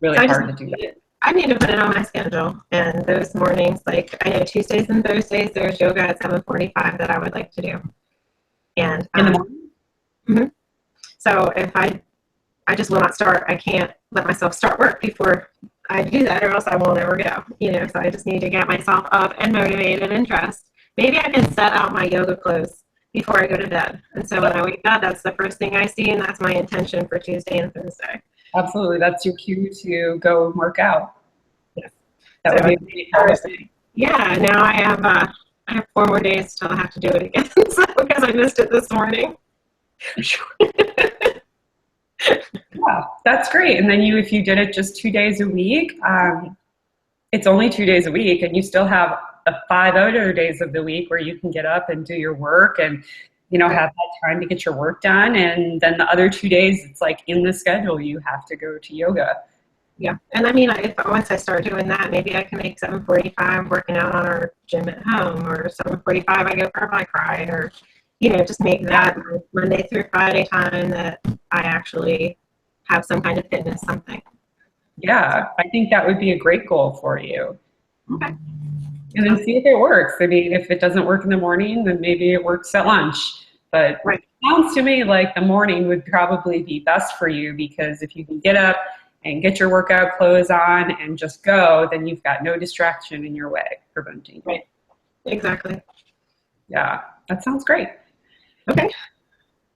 Really so hard to do that. I need to put it on my schedule, and those mornings, like I know Tuesdays and Thursdays, there's yoga at 7:45 that I would like to do. And in the morning. Mm-hmm. So if I just will not start. I can't let myself start work before I do that, or else I won't ever go. So I just need to get myself up and motivated and dressed. Maybe I can set out my yoga clothes before I go to bed. And so when I wake up, that's the first thing I see, and that's my intention for Tuesday and Thursday. Absolutely. That's your cue to go and work out. Yes. That so would be Thursday. Yeah, now I have 4 more days till I have to do it again, because I missed it this morning. Yeah, that's great. And then if you did it just 2 days a week, it's only 2 days a week, and you still have 5 other days of the week where you can get up and do your work and, have that time to get your work done. And then the other 2 days, it's like in the schedule, you have to go to yoga. Yeah. And if once I start doing that, maybe I can make 7:45 working out on our gym at home, or 7:45 I go for a bike ride, or, just make that Monday through Friday time that I actually have some kind of fitness something. Yeah, I think that would be a great goal for you. Okay. And then see if it works. If it doesn't work in the morning, then maybe it works at lunch. But right. It sounds to me like the morning would probably be best for you, because if you can get up and get your workout clothes on and just go, then you've got no distraction in your way preventing. Right. Exactly. Yeah, that sounds great. Okay.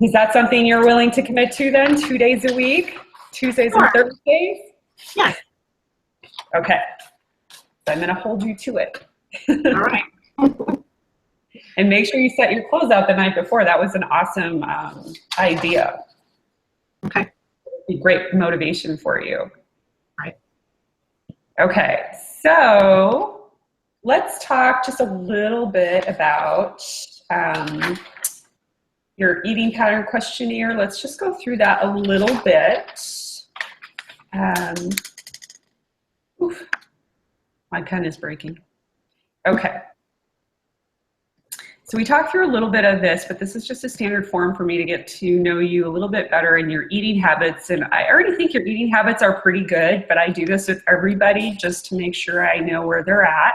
Is that something you're willing to commit to then? 2 days a week? Tuesdays and Thursdays? Yes. Okay. So I'm going to hold you to it. All right. And make sure you set your clothes out the night before. That was an awesome idea. Okay. It'd be great motivation for you. Right. Okay. So let's talk just a little bit about your eating pattern questionnaire. Let's just go through that a little bit. My pen is breaking. Okay. So we talked through a little bit of this, but this is just a standard form for me to get to know you a little bit better and your eating habits. And I already think your eating habits are pretty good, but I do this with everybody just to make sure I know where they're at.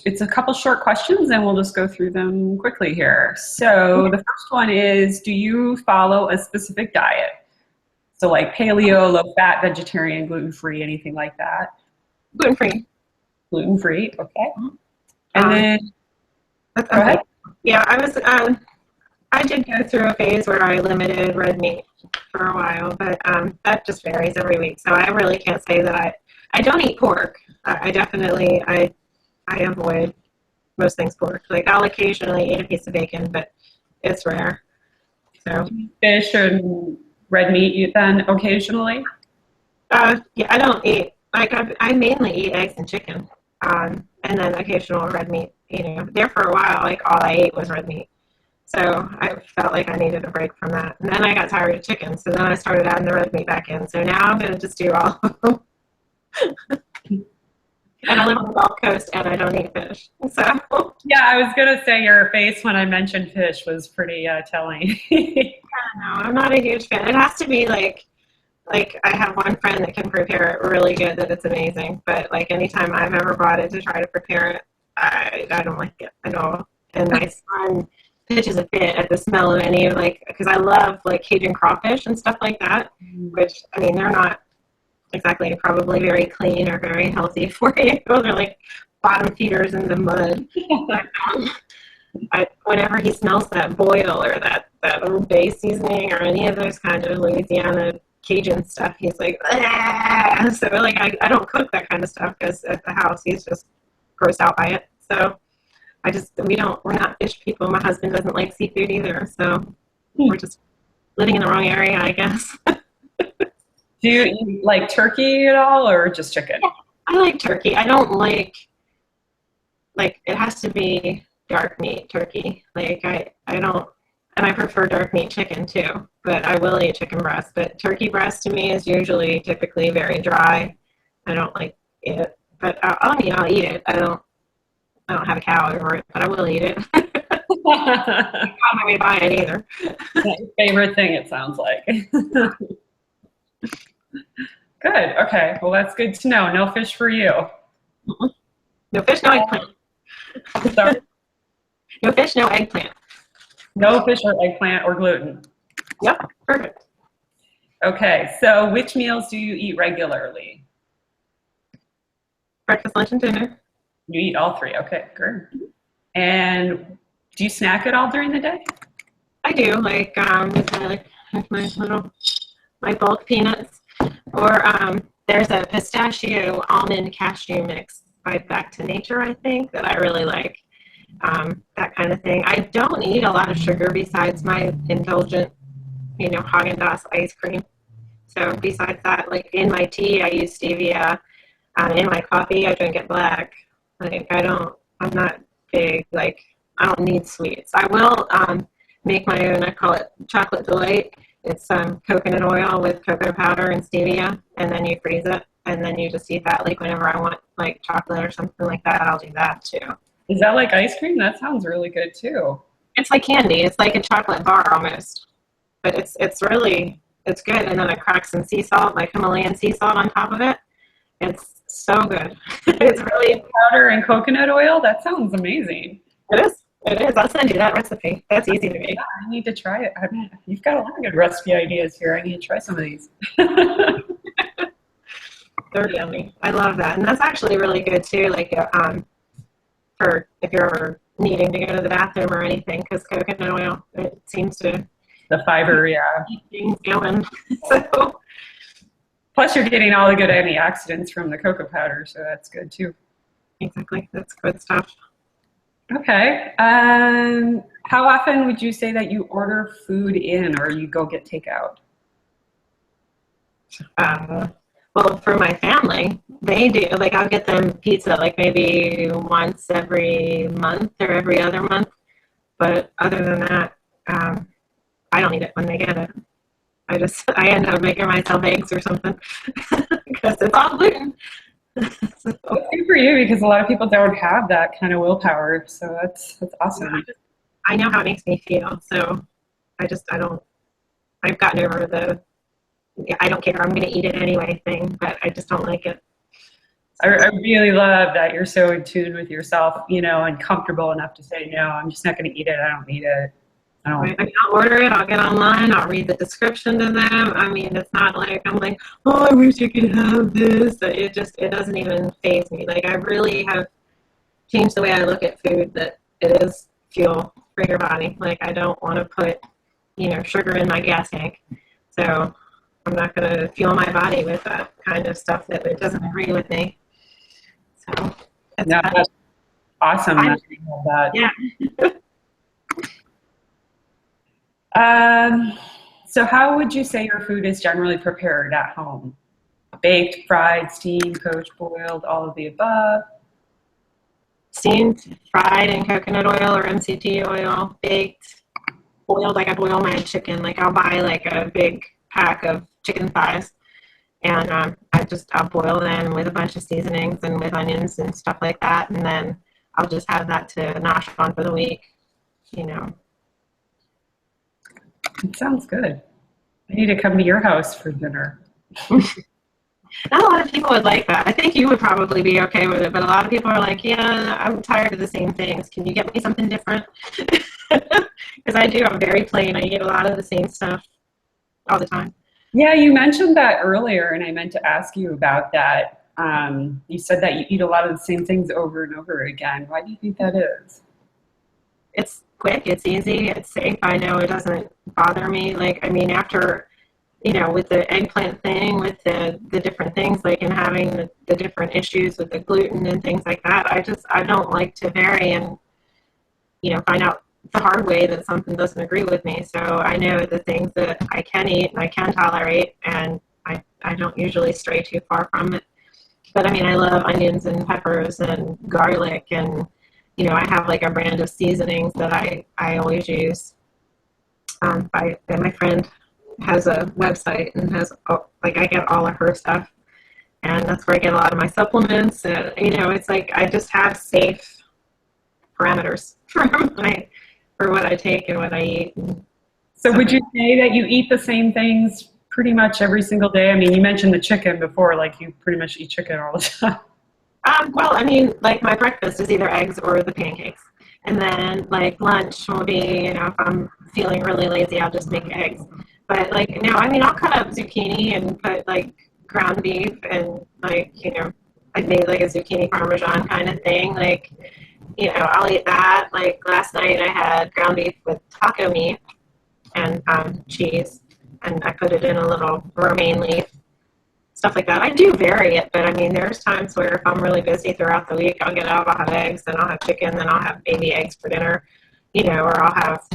It's a couple short questions and we'll just go through them quickly here. So the first one is, do you follow a specific diet? So like paleo, low fat, vegetarian, gluten-free, anything like that? Gluten-free. Gluten-free, okay. And then, go ahead. Yeah, I did go through a phase where I limited red meat for a while, but that just varies every week. So I really can't say that I don't eat pork. I definitely, I avoid most things pork. Like I'll occasionally eat a piece of bacon, but it's rare. So fish and red meat you then occasionally? Yeah, I don't eat, like I mainly eat eggs and chicken. And then occasional red meat eating. There for a while, like all I ate was red meat. So I felt like I needed a break from that. And then I got tired of chicken. So then I started adding the red meat back in. So now I'm going to just do all of them. And I live on the Gulf Coast and I don't eat fish. So yeah, I was going to say your face when I mentioned fish was pretty telling. No, I'm not a huge fan. It has to be like I have one friend that can prepare it really good, that it's amazing. But like anytime I've ever brought it to try to prepare it, I don't like it at all. And my son pitches a fit at the smell of any, like, because I love like Cajun crawfish and stuff like that, which, I mean, they're not exactly probably very clean or very healthy for you. Those are like bottom feeders in the mud. Whenever he smells that boil or that Old Bay seasoning or any of those kind of Louisiana Cajun stuff, he's like, ah! So like I don't cook that kind of stuff because at the house he's just grossed out by it. So we're not fish people. My husband doesn't like seafood either, so we're just living in the wrong area, I guess. Do you eat like turkey at all or just chicken? I like turkey. I don't like it has to be dark meat turkey. Like I don't. And I prefer dark meat chicken too, but I will eat chicken breast. But turkey breast to me is typically very dry. I don't like it, but I'll eat it. I don't have a cow over it, but I will eat it. I'm not my way to buy it either. Favorite thing, it sounds like. Good. Okay. Well, that's good to know. No fish for you. No fish, no eggplant. Sorry. No fish, no eggplant. No fish or eggplant or gluten. Yep, perfect. Okay, so which meals do you eat regularly? Breakfast, lunch, and dinner. You eat all three. Okay, good. And do you snack at all during the day? I do, like my bulk peanuts, or there's a pistachio almond cashew mix by Back to Nature, I think, that I really like. That kind of thing. I don't eat a lot of sugar besides my indulgent, Haagen-Dazs ice cream. So besides that, like in my tea, I use stevia. In my coffee, I drink it black. Like I'm not big, like I don't need sweets. I will make my own. I call it chocolate delight. It's coconut oil with cocoa powder and stevia, and then you freeze it, and then you just eat that. Like whenever I want like chocolate or something like that, I'll do that too. Is that like ice cream? That sounds really good too. It's like candy. It's like a chocolate bar almost, but it's good. And then I crack some sea salt, like Himalayan sea salt, on top of it. It's so good. It's really powder and coconut oil. That sounds amazing. It is. It is. I'll send you that recipe. That's easy to make. Yeah, I need to try it. I mean, you've got a lot of good recipe ideas here. I need to try some of these. They're yummy. I love that, and that's actually really good too. Like for if you're ever needing to go to the bathroom or anything, because coconut oil, it seems to the fiber, yeah, keep things going. So plus you're getting all the good antioxidants from the cocoa powder, so that's good too. Exactly, that's good stuff. Okay. How often would you say that you order food in or you go get takeout? Well, for my family, they do. Like, I'll get them pizza like maybe once every month or every other month. But other than that, I don't eat it when they get it. I end up making myself eggs or something because it's all gluten. So, That's good for you because a lot of people don't have that kind of willpower. So that's awesome. I know how it makes me feel. So I don't, I've gotten over the, I don't care, I'm going to eat it anyway thing, but I just don't like it. I really love that you're so in tune with yourself, and comfortable enough to say, no, I'm just not going to eat it. I don't need it. I don't. Right? I mean, I'll order it, I'll get online, I'll read the description to them. I mean, it's not like I'm like, oh, I wish I could have this. It doesn't even faze me. Like, I really have changed the way I look at food, that it is fuel for your body. Like, I don't want to put, sugar in my gas tank. So I'm not going to fuel my body with that kind of stuff that it doesn't agree with me. So That's awesome. That you have that. Yeah. So how would you say your food is generally prepared at home? Baked, fried, steamed, poached, boiled, all of the above? Steamed, fried in coconut oil or MCT oil, baked, boiled. Like I boil my chicken. Like I'll buy like a big pack of chicken thighs, and I'll boil them with a bunch of seasonings and with onions and stuff like that, and then I'll just have that to nosh on for the week. It sounds good. I need to come to your house for dinner. Not a lot of people would like that. I think you would probably be okay with it, but a lot of people are like, yeah, I'm tired of the same things. Can you get me something different? Because I do. I'm very plain. I eat a lot of the same stuff all the time. Yeah, you mentioned that earlier, and I meant to ask you about that. You said that you eat a lot of the same things over and over again. Why do you think that is? It's quick. It's easy. It's safe. I know it doesn't bother me. Like, I mean, after with the eggplant thing, with the different things, like, and having the different issues with the gluten and things like that, I don't like to vary and, find out the hard way that something doesn't agree with me. So I know the things that I can eat and I can tolerate, and I don't usually stray too far from it. But I mean, I love onions and peppers and garlic, and, I have like a brand of seasonings that I always use. My friend has a website and has, I get all of her stuff, and that's where I get a lot of my supplements. And it's like I just have safe parameters for what I take and what I eat. So would you say that you eat the same things pretty much every single day? I mean, you mentioned the chicken before, like you pretty much eat chicken all the time. Well, I mean, like my breakfast is either eggs or the pancakes. And then like lunch will be, if I'm feeling really lazy, I'll just make eggs. But like, no, I mean, I'll cut up zucchini and put like ground beef and like, I made like a zucchini parmesan kind of thing. Like, I'll eat that. Like last night I had ground beef with taco meat and cheese, and I put it in a little romaine leaf, stuff like that. I do vary it, but I mean, there's times where if I'm really busy throughout the week, I'll get out, I'll have eggs, then I'll have chicken, then I'll have baby eggs for dinner, or I'll have,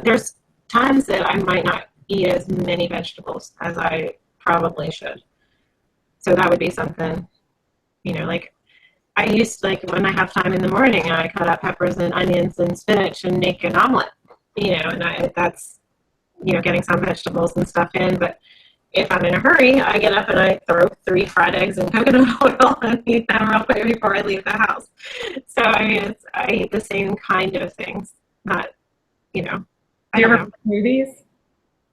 there's times that I might not eat as many vegetables as I probably should. So that would be something, like I used, like when I have time in the morning, I cut up peppers and onions and spinach and make an omelet, and that's, getting some vegetables and stuff in. But if I'm in a hurry, I get up and I throw 3 fried eggs in coconut oil and eat them real quick before I leave the house. So, I mean, I eat the same kind of things, not, Do you ever make smoothies?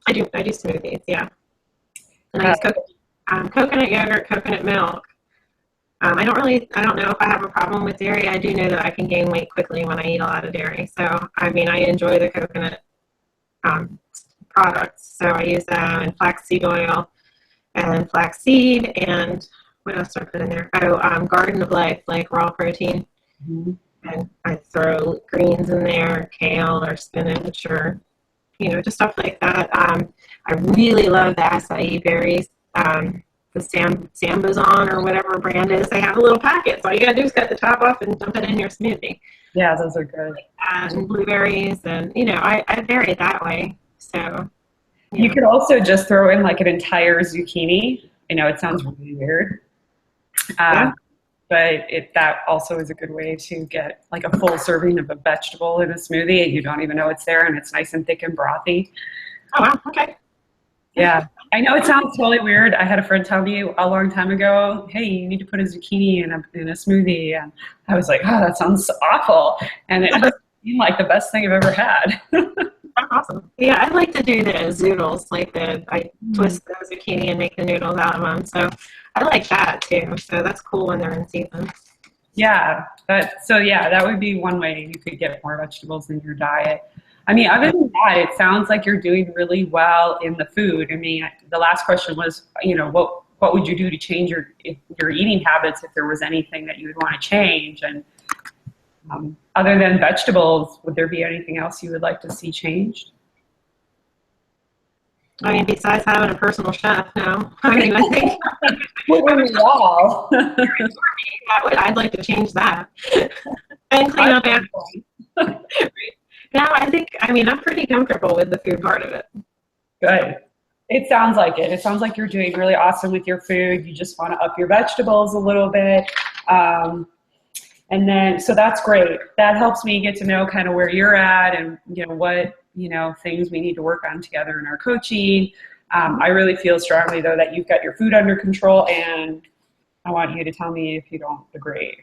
I do smoothies, yeah. And I use coconut yogurt, coconut milk. I don't know if I have a problem with dairy. I do know that I can gain weight quickly when I eat a lot of dairy. So, I mean, I enjoy the coconut products. So I use them, and flaxseed oil and flaxseed, and what else do I put in there? Garden of Life, like raw protein. Mm-hmm. And I throw greens in there, kale or spinach or, just stuff like that. I really love the acai berries. The Sambazon or whatever brand is, they have a little packet. So all you gotta do is cut the top off and dump it in your smoothie. Yeah, those are good. And blueberries, and I vary it that way. So you could also just throw in like an entire zucchini. I know it sounds really weird, but that also is a good way to get like a full serving of a vegetable in a smoothie, and you don't even know it's there, and it's nice and thick and brothy. Oh wow, okay. Yeah. I know it sounds totally weird. I had a friend tell me a long time ago, hey, you need to put a zucchini in a smoothie. And I was like, oh, that sounds awful. And it just seemed like the best thing I've ever had. Awesome. Yeah, I like to do the zoodles, I twist the zucchini and make the noodles out of them. So I like that too. So that's cool when they're in season. Yeah, that would be one way you could get more vegetables in your diet. I mean, other than that, it sounds like you're doing really well in the food. I mean, the last question was, what would you do to change your eating habits if there was anything that you would want to change? And other than vegetables, would there be anything else you would like to see changed? I mean, besides having a personal chef, no. I mean, I think wow. I'd like to change that and clean up after. No, I'm pretty comfortable with the food part of it. Good. It sounds like it. It sounds like you're doing really awesome with your food. You just want to up your vegetables a little bit. And then, so that's great. That helps me get to know kind of where you're at and, what, things we need to work on together in our coaching. I really feel strongly, though, that you've got your food under control, and I want you to tell me if you don't agree.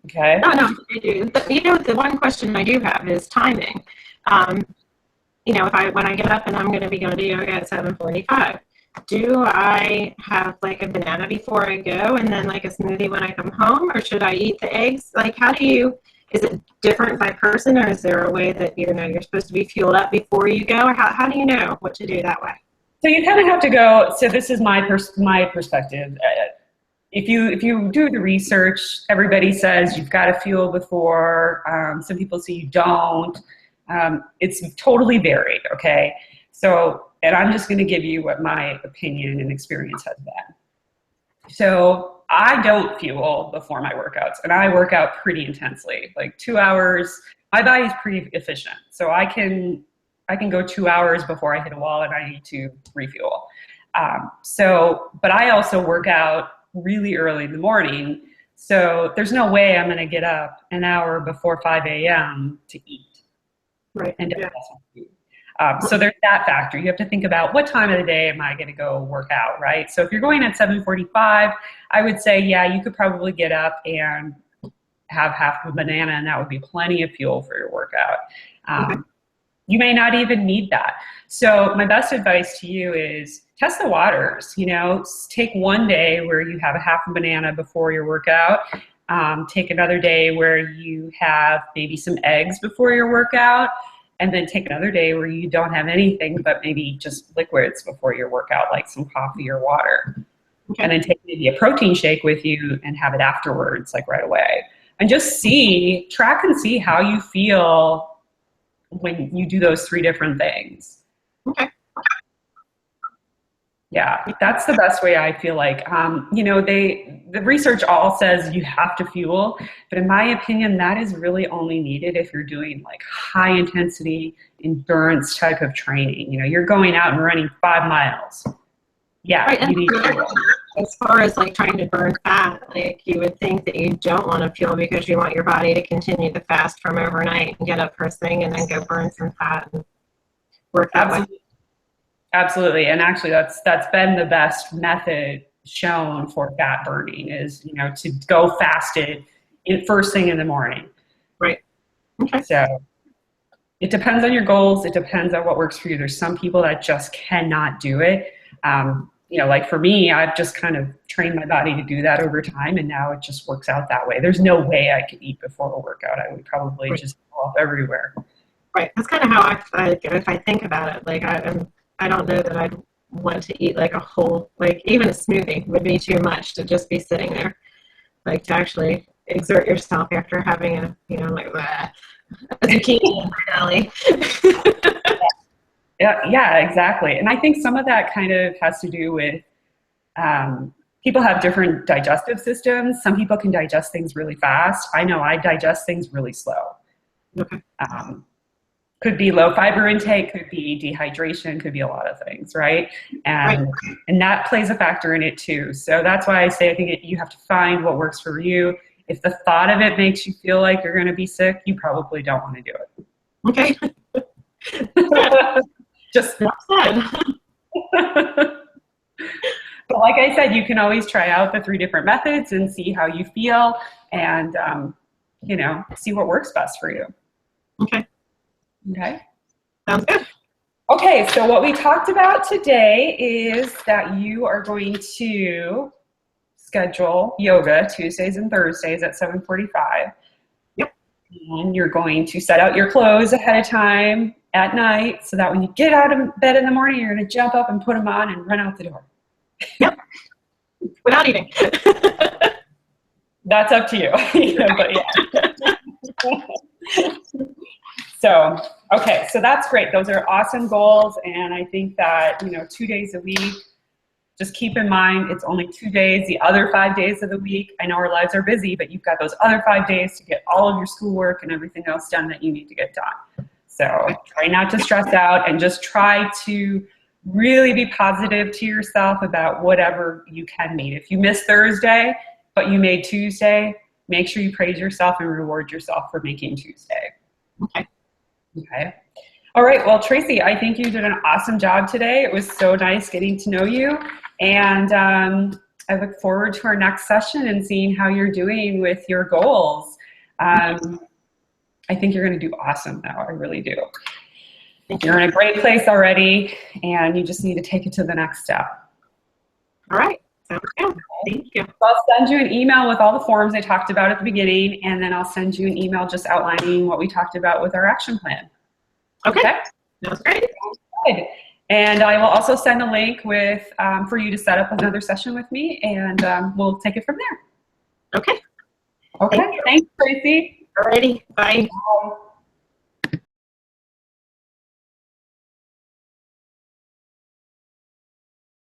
Okay? No, I do. The one question I do have is timing. When I get up and I'm going to be going to yoga at 7:45, do I have like a banana before I go and then like a smoothie when I come home, or should I eat the eggs? Like, is it different by person, or is there a way that you're supposed to be fueled up before you go, or how do you know what to do that way? So you kind of have to go. So this is my perspective. If you do the research, everybody says you've got to fuel before. Some people say you don't. It's totally varied. Okay. So, and I'm just going to give you what my opinion and experience has been. So I don't fuel before my workouts, and I work out pretty intensely, like 2 hours. My body's pretty efficient. So I can go 2 hours before I hit a wall and I need to refuel. But I also work out really early in the morning. So there's no way I'm going to get up an hour before 5 a.m. to eat. Right. And digest my food. So there's that factor. You have to think about what time of the day am I going to go work out, right? So if you're going at 7:45, I would say, yeah, you could probably get up and have half of a banana, and that would be plenty of fuel for your workout. Okay. You may not even need that. So my best advice to you is test the waters. Take one day where you have a half a banana before your workout. Take another day where you have maybe some eggs before your workout. And then take another day where you don't have anything but maybe just liquids before your workout, like some coffee or water. Okay. And then take maybe a protein shake with you and have it afterwards, like right away. And just track and see how you feel when you do those 3 different things. Okay. Yeah, that's the best way I feel like. The research all says you have to fuel, but in my opinion, that is really only needed if you're doing like high intensity endurance type of training. You're going out and running 5 miles. Yeah, right. You need fuel. As far as like trying to burn fat, like you would think that you don't want to fuel because you want your body to continue to fast from overnight and get up first thing and then go burn some fat and work that way. Absolutely. And actually that's been the best method shown for fat burning is, to go fasted first thing in the morning. Right. Okay. So it depends on your goals. It depends on what works for you. There's some people that just cannot do it. Like for me, I've just kind of trained my body to do that over time, and now it just works out that way. There's no way I could eat before a workout. I would probably just go off everywhere. Right. That's kind of how if I think about it. Like I don't know that I'd want to eat like a whole, like even a smoothie would be too much to just be sitting there. Like to actually exert yourself after having a zucchini in my belly. Yeah, exactly. And I think some of that kind of has to do with people have different digestive systems. Some people can digest things really fast. I know I digest things really slow. Okay. Could be low fiber intake, could be dehydration, could be a lot of things, right? And that plays a factor in it too. So that's why I say I think you have to find what works for you. If the thought of it makes you feel like you're going to be sick, you probably don't want to do it. Okay. Just like I said, you can always try out the 3 different methods and see how you feel and, you know, see what works best for you. Okay. Okay. Sounds good. Okay, so what we talked about today is that you are going to schedule yoga Tuesdays and Thursdays at 7:45. Yep. And you're going to set out your clothes ahead of time at night so that when you get out of bed in the morning, you're going to jump up and put them on and run out the door. Yep. Without eating. That's up to you. But yeah. So, okay, so that's great. Those are awesome goals. And I think that, you know, 2 days a week, just keep in mind, it's only 2 days. The other 5 days of the week, I know our lives are busy, but you've got those other 5 days to get all of your schoolwork and everything else done that you need to get done. So try not to stress out and just try to really be positive to yourself about whatever you can meet. If you miss Thursday, but you made Tuesday, make sure you praise yourself and reward yourself for making Tuesday. Okay. Okay. All right. Well, Tracy, I think you did an awesome job today. It was so nice getting to know you. And I look forward to our next session and seeing how you're doing with your goals. I think you're going to do awesome now. I really do. You're in a great place already, and you just need to take it to the next step. All right. Sounds good. Thank you. So I'll send you an email with all the forms I talked about at the beginning, and then I'll send you an email just outlining what we talked about with our action plan. Okay. That's great. Good. And I will also send a link with for you to set up another session with me, and we'll take it from there. Okay. Okay. Thanks, Tracy. Alrighty. Bye. Bye.